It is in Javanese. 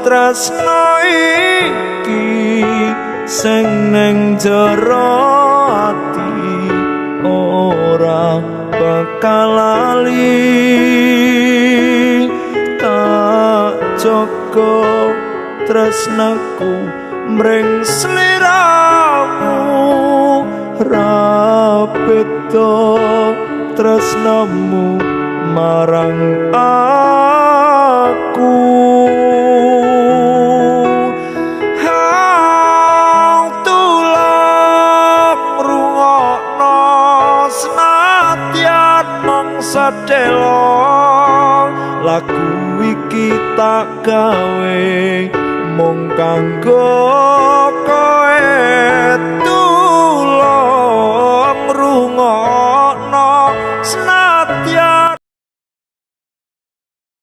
tresno iki sing nang jero ati ora bakal lali tak jaga tresnaku mring sliramu ra beda tresnamu marang aku sedelo lagu iki tak gawe mung kanggo